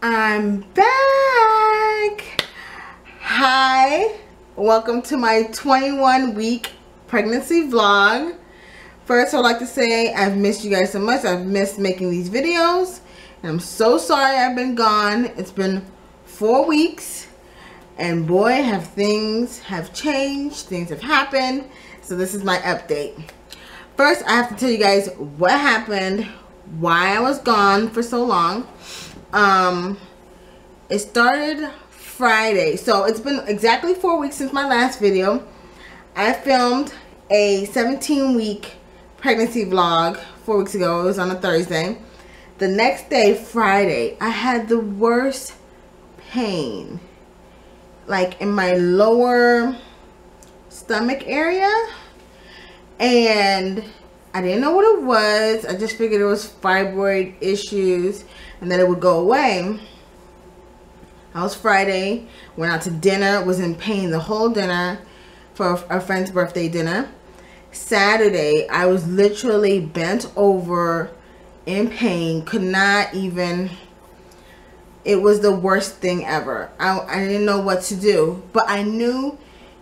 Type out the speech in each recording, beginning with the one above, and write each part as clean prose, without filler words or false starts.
I'm back. Hi, welcome to my 21-week pregnancy vlog. First, I'd like to say I've missed you guys so much. I've missed making these videos, and I'm so sorry I've been gone. It's been 4 weeks, and boy, have things have changed. Things have happened. So this is my update. First, I have to tell you guys what happened, why I was gone for so long. It started Friday, so it's been exactly 4 weeks since my last video. I filmed a 17-week pregnancy vlog 4 weeks ago. It was on a Thursday. The next day, Friday, I had the worst pain, like in my lower stomach area, and I didn't know what it was. I just figured it was fibroid issues and that it would go away. That was Friday. Went out to dinner. Was in pain the whole dinner for a friend's birthday dinner. Saturday, I was literally bent over in pain. Could not even. It was the worst thing ever. I didn't know what to do. But I knew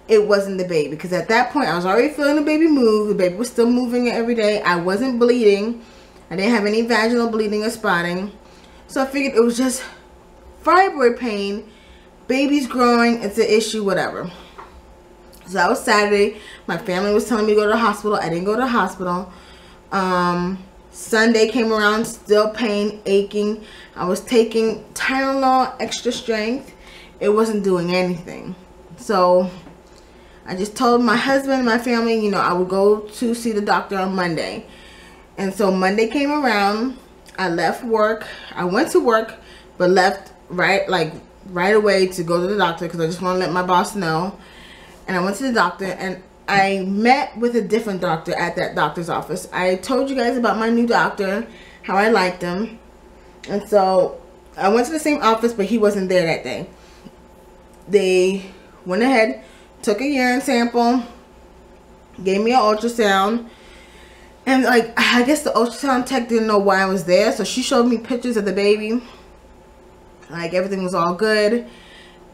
it wasn't the baby, because at that point I was already feeling the baby move. The baby was still moving every day. I wasn't bleeding. I didn't have any vaginal bleeding or spotting. So I figured it was just fibroid pain. Baby's growing. It's an issue, whatever. So that was Saturday. My family was telling me to go to the hospital. I didn't go to the hospital. Sunday came around, still pain, aching. I was taking Tylenol extra strength. It wasn't doing anything. So I just told my husband and my family, you know, I would go to see the doctor on Monday. And so Monday came around. I left work. I went to work, but left right away to go to the doctor because I just want to let my boss know. And I went to the doctor, and I met with a different doctor at that doctor's office. I told you guys about my new doctor, how I liked him. And so I went to the same office, but he wasn't there that day. They went ahead, took a urine sample, gave me an ultrasound. And like, I guess the ultrasound tech didn't know why I was there, so she showed me pictures of the baby. Like, everything was all good.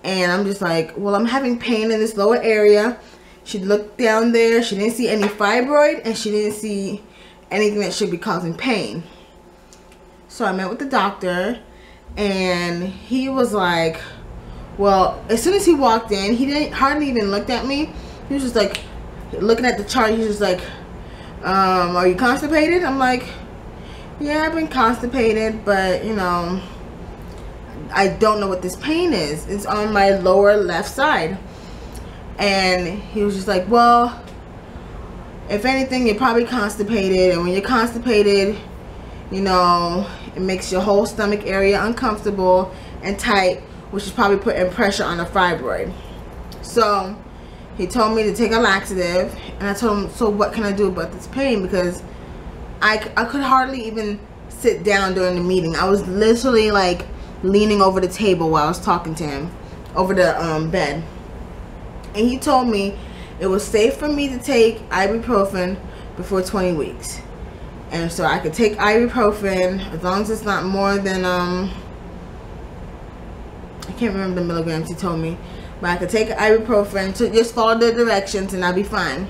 And I'm just like, well, I'm having pain in this lower area. She looked down there. She didn't see any fibroid, and she didn't see anything that should be causing pain. So I met with the doctor, and he was like, well, as soon as he walked in, he didn't hardly even looked at me. He was just like looking at the chart. He was just like, are you constipated? I'm like, yeah, I've been constipated, but you know, I don't know what this pain is. It's on my lower left side. And he was just like, well, if anything, you're probably constipated, and when you're constipated, you know, it makes your whole stomach area uncomfortable and tight, which is probably putting pressure on the fibroid. So he told me to take a laxative, and I told him, so what can I do about this pain? Because I could hardly even sit down during the meeting. I was literally like leaning over the table while I was talking to him, over the bed. And he told me it was safe for me to take ibuprofen before 20 weeks. And so I could take ibuprofen as long as it's not more than, I can't remember the milligrams he told me. But I could take ibuprofen to just follow the directions and I'll be fine.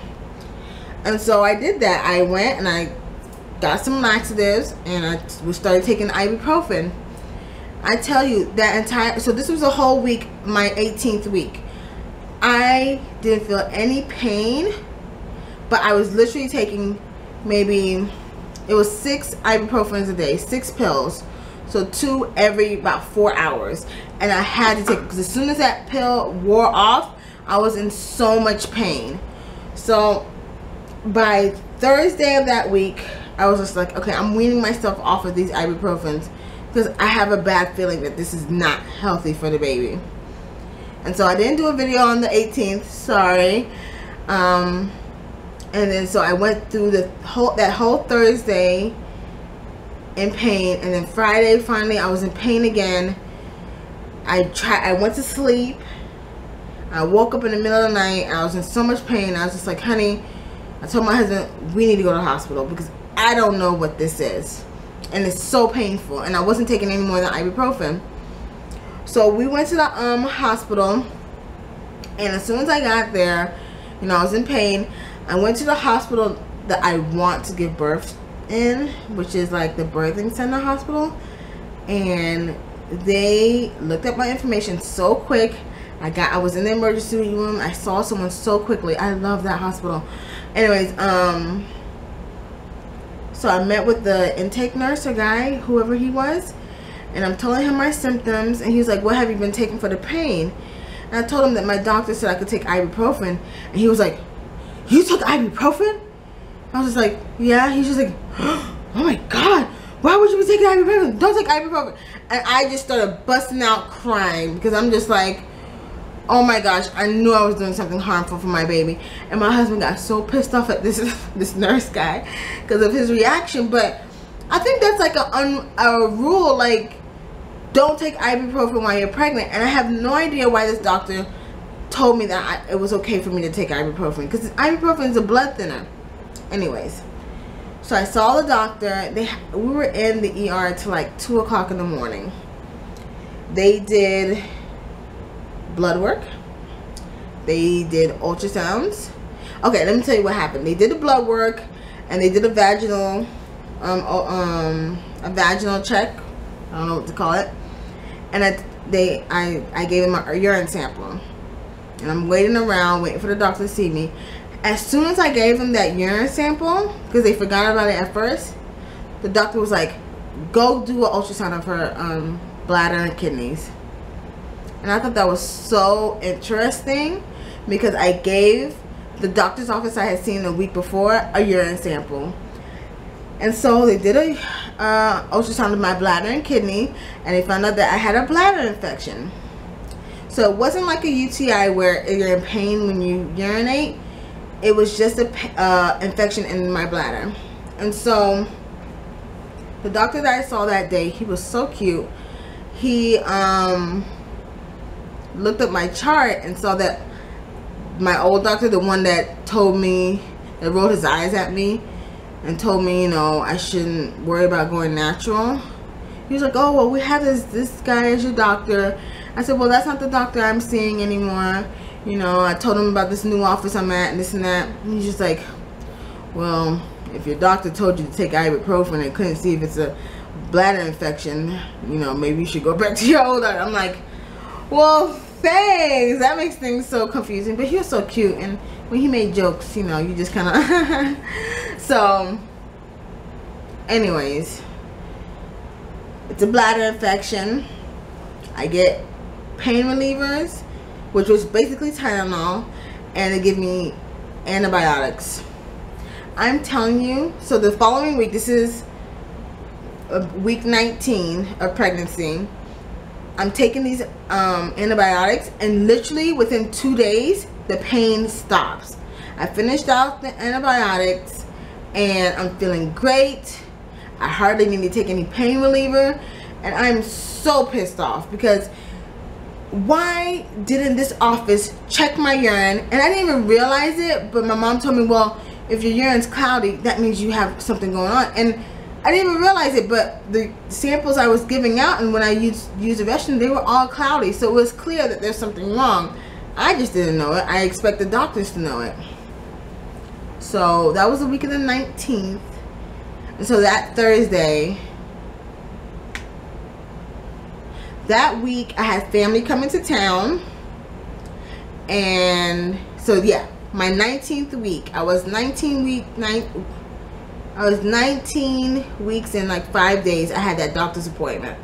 And so I did that. I went and I got some laxatives, and I started taking ibuprofen. I tell you, that entire, so this was a whole week, my 18th week. I didn't feel any pain, but I was literally taking maybe, it was 6 ibuprofens a day, 6 pills. So 2 every about 4 hours. And I had to take it because as soon as that pill wore off, I was in so much pain. So by Thursday of that week, I was just like, okay, I'm weaning myself off of these ibuprofens because I have a bad feeling that this is not healthy for the baby. And so I didn't do a video on the 18th, sorry. And then so I went through that whole Thursday in pain, and then Friday finally I was in pain again. I went to sleep. I woke up in the middle of the night. I was in so much pain. I was just like, honey, I told my husband we need to go to the hospital because I don't know what this is, and it's so painful, and I wasn't taking any more than ibuprofen. So we went to the hospital, and as soon as I got there, you know, I was in pain. I went to the hospital that I want to give birth in, which is like the birthing center hospital, and they looked up my information so quick. I was in the emergency room. I saw someone so quickly. I love that hospital. Anyways, so I met with the intake nurse or guy, whoever he was, and I'm telling him my symptoms, and he was like, what have you been taking for the pain? And I told him that my doctor said I could take ibuprofen, and he was like, you took ibuprofen? I was just like, yeah. He's just like, oh my God, why would you be taking ibuprofen? Don't take ibuprofen. And I just started busting out crying, because I'm just like, oh my gosh, I knew I was doing something harmful for my baby. And my husband got so pissed off at this nurse guy because of his reaction. But I think that's like a rule, like, don't take ibuprofen while you're pregnant. And I have no idea why this doctor told me that it was okay for me to take ibuprofen, because ibuprofen is a blood thinner. Anyways, so I saw the doctor. We were in the ER till like 2 o'clock in the morning. They did blood work. They did ultrasounds. Okay, let me tell you what happened. They did the blood work, and they did a vaginal check. I don't know what to call it. And I gave them a urine sample, and I'm waiting around, waiting for the doctor to see me. As soon as I gave them that urine sample, because they forgot about it at first, the doctor was like, go do an ultrasound of her bladder and kidneys. And I thought that was so interesting, because I gave the doctor's office I had seen the week before a urine sample. And so they did a ultrasound of my bladder and kidney, and they found out that I had a bladder infection. So it wasn't like a UTI where you're in pain when you urinate. It was just a infection in my bladder. And so the doctor that I saw that day, he was so cute. He looked at my chart and saw that my old doctor, the one that told me, that rolled his eyes at me and told me, you know, I shouldn't worry about going natural. He was like, oh, well, we have this guy as your doctor. I said, well, that's not the doctor I'm seeing anymore. You know, I told him about this new office I'm at and this and that. And he's just like, well, if your doctor told you to take ibuprofen and couldn't see if it's a bladder infection, you know, maybe you should go back to your old doctor. I'm like, well, thanks. That makes things so confusing. But he was so cute, and when he made jokes, you know, you just kind of so anyways, it's a bladder infection. I get pain relievers, which was basically Tylenol, and they give me antibiotics. I'm telling you, so the following week, this is week 19 of pregnancy, I'm taking these antibiotics, and literally within 2 days the pain stops. I finished out the antibiotics and I'm feeling great. I hardly need to take any pain reliever, and I'm so pissed off because why didn't this office check my urine? And I didn't even realize it, but my mom told me, well, if your urine's cloudy, that means you have something going on. And I didn't even realize it, but the samples I was giving out and when I used the restroom, they were all cloudy. So it was clear that there's something wrong. I just didn't know it. I expect the doctors to know it. So that was the week of the 19th. And so that Thursday, that week, I had family coming to town. And so yeah, my 19th week, I was 19 weeks and like 5 days. I had that doctor's appointment.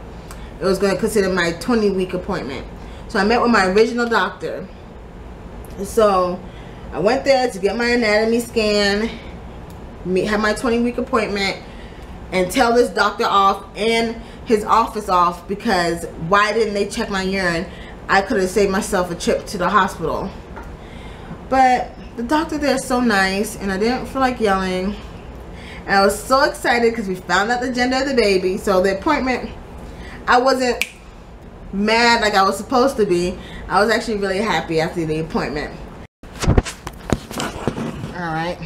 It was going to consider my 20-week appointment. So I met with my original doctor. So I went there to get my anatomy scan, have my 20-week appointment, and tell this doctor off and his office off because why didn't they check my urine? I could have saved myself a trip to the hospital. But the doctor there is so nice, and I didn't feel like yelling. And I was so excited because we found out the gender of the baby. So the appointment, I wasn't mad like I was supposed to be. I was actually really happy after the appointment. Alright,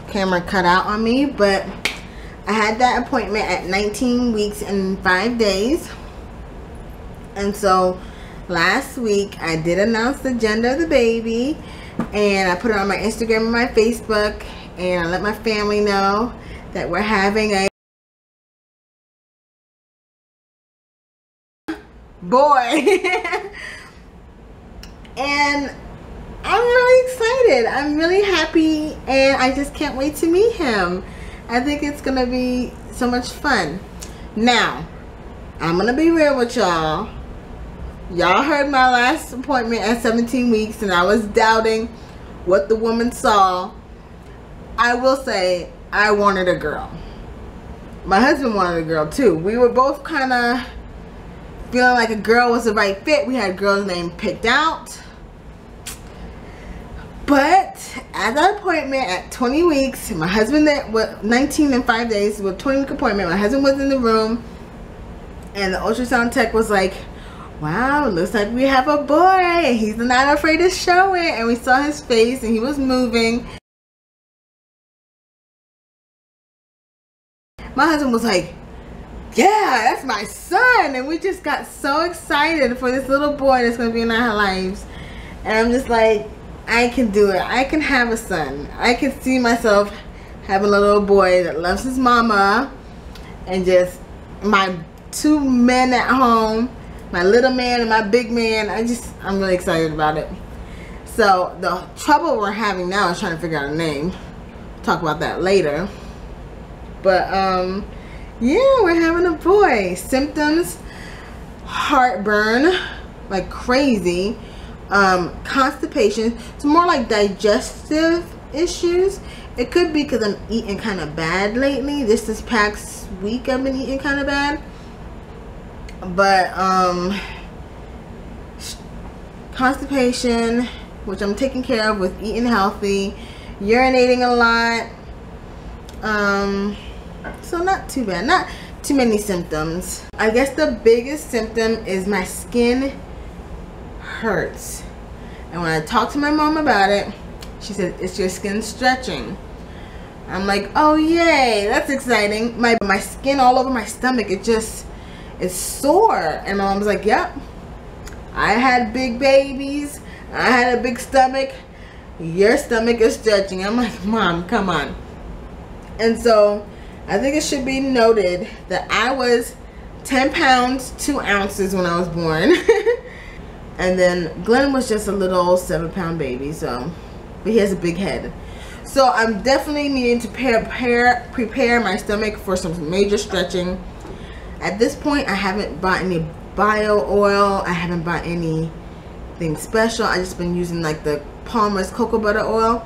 camera cut out on me, but I had that appointment at 19 weeks and 5 days. And so last week I did announce the gender of the baby, and I put it on my Instagram and my Facebook, and I let my family know that we're having a boy. And I'm really excited. I'm really happy, and I just can't wait to meet him. I think it's gonna be so much fun. Now, I'm gonna be real with y'all. Y'all heard my last appointment at 17 weeks, and I was doubting what the woman saw. I will say, I wanted a girl. My husband wanted a girl too. We were both kind of feeling like a girl was the right fit. We had a girl's name picked out. But at that appointment at 20 weeks, my husband, that was 19 and 5 days, with 20-week appointment, my husband was in the room, and the ultrasound tech was like, wow, looks like we have a boy, and he's not afraid to show it. And we saw his face, and he was moving. My husband was like, yeah, that's my son. And we just got so excited for this little boy that's going to be in our lives. And I'm just like, I can do it. I can have a son. I can see myself having a little boy that loves his mama, and just my two men at home, my little man and my big man. I'm really excited about it. So the trouble we're having now is trying to figure out a name. Talk about that later. But yeah, we're having a boy. Symptoms: heartburn like crazy, constipation. It's more like digestive issues. It could be because I'm eating kind of bad lately. This past week I've been eating kind of bad. But constipation, which I'm taking care of with eating healthy, urinating a lot. So not too bad, not too many symptoms. I guess the biggest symptom is my skin hurts. And when I talked to my mom about it, she said, it's your skin stretching. I'm like, oh yay, that's exciting. My skin all over my stomach, it's sore. And my mom's like, yep, I had big babies, I had a big stomach, your stomach is stretching. I'm like, Mom, come on. And so I think it should be noted that I was 10 pounds 2 ounces when I was born. And then Glenn was just a little 7-pound baby, so, but he has a big head. So I'm definitely needing to prepare my stomach for some major stretching. At this point, I haven't bought any bio oil. I haven't bought anything special. I just been using like the Palmer's cocoa butter oil.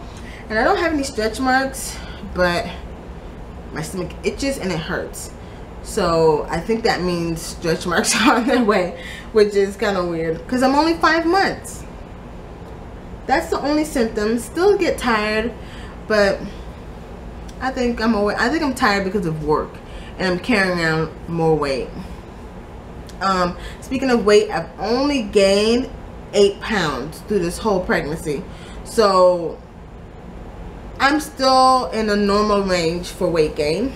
And I don't have any stretch marks, but my stomach itches and it hurts. So I think that means stretch marks are on their way, which is kind of weird because I'm only 5 months. That's the only symptom. Still get tired, but I think I'm tired because of work, and I'm carrying around more weight. Speaking of weight, I've only gained 8 pounds through this whole pregnancy. So I'm still in a normal range for weight gain.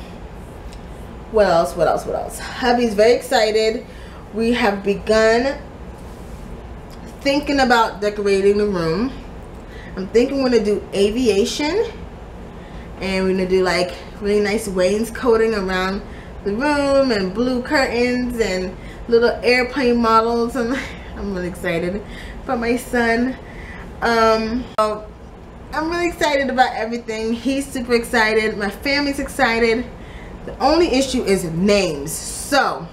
What else? Hubby's very excited. We have begun thinking about decorating the room. I'm thinking we're gonna do aviation, and we're gonna do like really nice wainscoting around the room, and blue curtains and little airplane models, and I'm really excited for my son. I'm really excited about everything. He's super excited. My family's excited. The only issue is names. So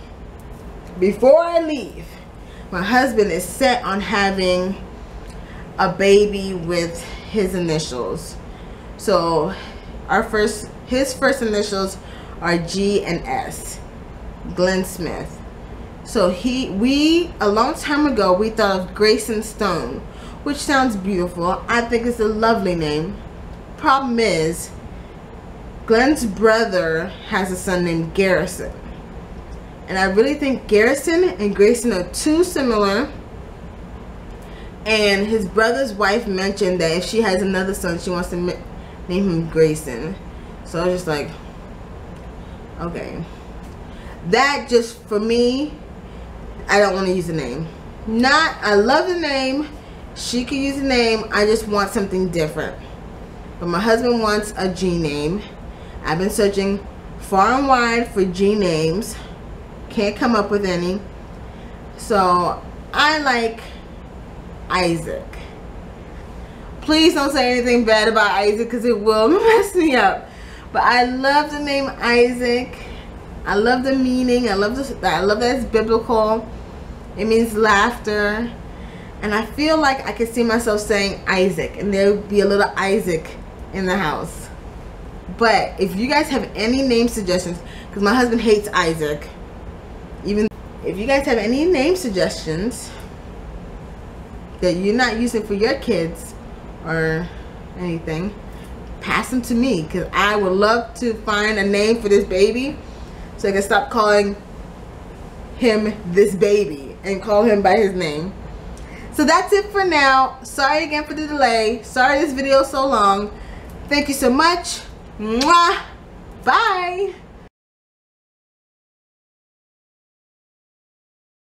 before I leave, my husband is set on having a baby with his initials. So his first initials are G and S, Glenn Smith. So a long time ago, we thought of Grayson Stone, which sounds beautiful. I think it's a lovely name. Problem is, Glenn's brother has a son named Garrison. And I really think Garrison and Grayson are too similar. And his brother's wife mentioned that if she has another son, she wants to name him Grayson. So I was just like, okay. That just, for me, I don't want to use the name. Not, I love the name. She could use the name. I just want something different. But my husband wants a G name. I've been searching far and wide for G names. Can't come up with any. So I like Isaac. Please don't say anything bad about Isaac because it will mess me up. But I love the name Isaac. I love the meaning. I love that it's biblical. It means laughter. And I feel like I could see myself saying Isaac, and there would be a little Isaac in the house. But if you guys have any name suggestions, because my husband hates Isaac, even if you guys have any name suggestions that you're not using for your kids or anything, pass them to me, because I would love to find a name for this baby so I can stop calling him this baby and call him by his name. So that's it for now. Sorry again for the delay. Sorry this video is so long. Thank you so much. Mwah. Bye.